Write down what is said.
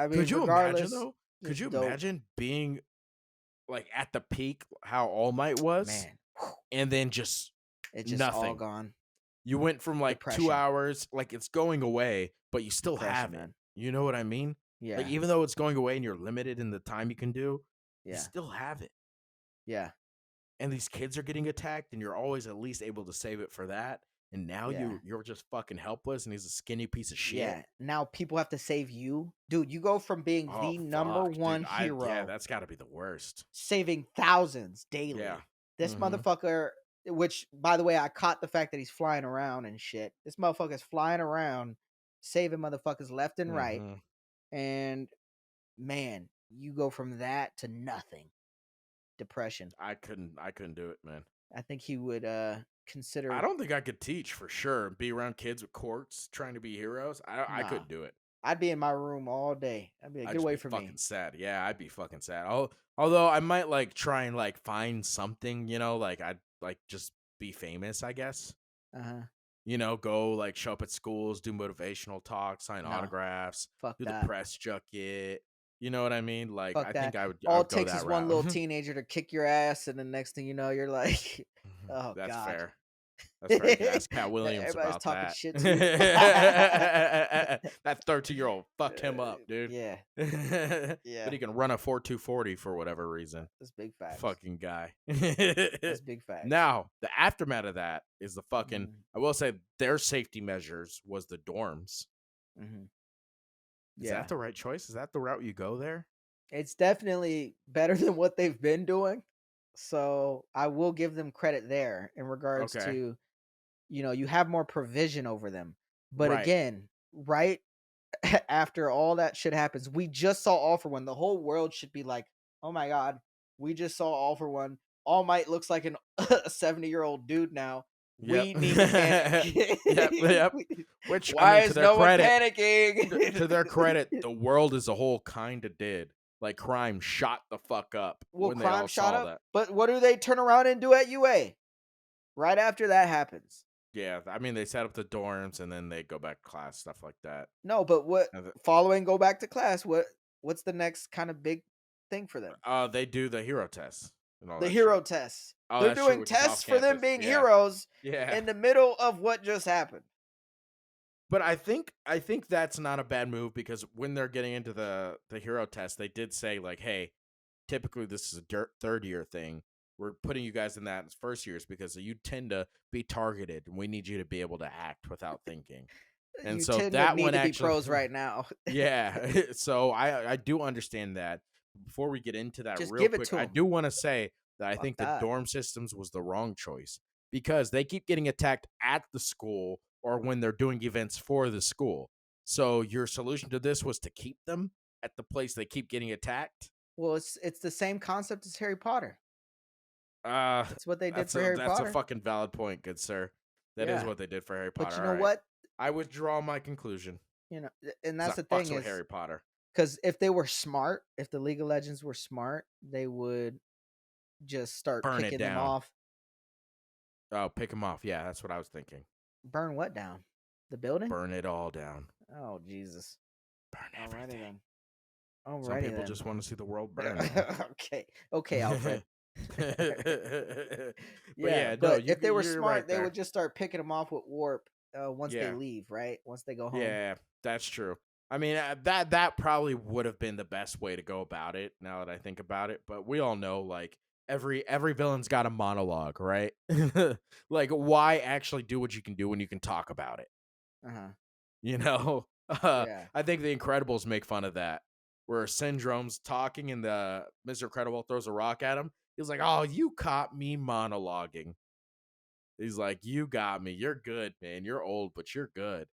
I mean, Could you imagine regardless, though? Could just you dope, imagine being like at the peak how All Might was, man. Whew, and then just it's just all nothing? gone. You went from like two Depression, hours, like it's going away, but you still depression, have it. man. You know what I mean? Like Yeah, even though it's going away and you're limited in the time you can do, you yeah, still have it. yeah, And these kids are getting attacked, and you're always at least able to save it for that. And now yeah. you're just fucking helpless, and he's a skinny piece of shit. Yeah, now people have to save you. Dude, you go from being Oh the number fuck, dude! one Yeah, hero that's got to be the worst. saving thousands Yeah. daily. This Mm-hmm. motherfucker, which by the way, I caught the fact that he's flying around and shit. This motherfucker's flying around, saving motherfuckers left and right. Mm-hmm. And man, you go from that to nothing. Depression. I couldn't do it, man. I think he would I consider don't think I could teach for sure. Be around kids with quirks trying to be heroes. I nah. couldn't do it. I'd be in my room all day. I'd be like, I'd get just away be from fucking me. sad. Yeah, I'd be fucking sad. Although I might like try and like find something, like I'd like just be famous, I guess. Uh-huh. Go like show up at schools, do motivational talks, sign No. autographs, Fuck do the that. press junket. You know what I mean? Like Fuck I that. think I would All it go takes that is one little route. teenager to kick your ass, and the next thing you know, you're like, oh That's God. fair. That's fair. You can ask Cat Williams Everybody's about talking that. shit to you. That 13-year-old, fuck him up, dude. Yeah, But yeah. he can run a 4.240 for whatever reason. That's big facts. Fucking guy. That's big facts. Now, the aftermath of that is the fucking. Mhm, I will say their safety measures was the dorms. mhm. Is Yeah, that the right choice? Is that the route you go there? it's definitely better than what they've been doing. So I will give them credit there in regards Okay. to, you have more provision over them. But Right. again, right after all that shit happens, we just saw All for One. The whole world should be like, oh my God, we just saw All for One. All Might looks like a 70-year-old dude now. Yep. We need to panic. Yep. Which, I Why mean, to is their no one credit, panicking? to their credit, the world as a whole kind of did. Like crime shot the fuck up Well, when they crime all shot saw up, that. but what do they turn around and do at UA? Right after that happens. Yeah, I mean, they set up the dorms and then they go back to class, stuff like that. No, but what And following go back to class? What's the next kind of big thing for them? they do the hero tests and all The that hero shit. tests. Oh, They're that's true, doing which is tests off for them campus. being Yeah, heroes yeah. in the middle of what just happened. But I think that's not a bad move because when they're getting into the hero test, they did say like, hey, typically this is a third year thing. We're putting you guys in that as first years because you tend to be targeted, and we need you to be able to act without thinking. And You so tend to that need one to be actually, pros right now. yeah. So I do understand that. Before we get into that Just real give it quick, to I them. do want to say that I Fuck think the that. dorm systems was the wrong choice because they keep getting attacked at the school or when they're doing events for the school. So your solution to this was to keep them at the place they keep getting attacked. Well, it's the same concept as Harry Potter. Uh, That's what they did that's for a Harry that's a Potter. fucking valid point, good sir. That is Yeah. what they did for Harry But Potter. you All know right, what? I withdraw my conclusion. And 'Cause that's I the fucks thing with is Harry Potter. because if they were smart, if the League of Legends were smart, they would just start Burn it picking them down. off. Oh, pick them off. Yeah, that's what I was thinking. Burn what down? The building? Burn it all down. Oh Jesus! Burn Alrighty everything. then. Some Alrighty people then. just want to see the world burn. Man. Okay, Alfred. But Yeah, yeah, no, but if they were you're smart, right they there. would just start picking them off with warp once they Yeah, leave, right? Once they go home. yeah, that's true. I mean, that probably would have been the best way to go about it. Now that I think about it, but we all know like every villain's got a monologue, right? Like, why actually do what you can do when you can talk about it? Uh huh. You know, Yeah. I think the Incredibles make fun of that, where Syndrome's talking and the Mr. Incredible throws a rock at him. He's like, "Oh, you caught me monologuing." He's like, "You got me. You're good, man. You're old, but you're good."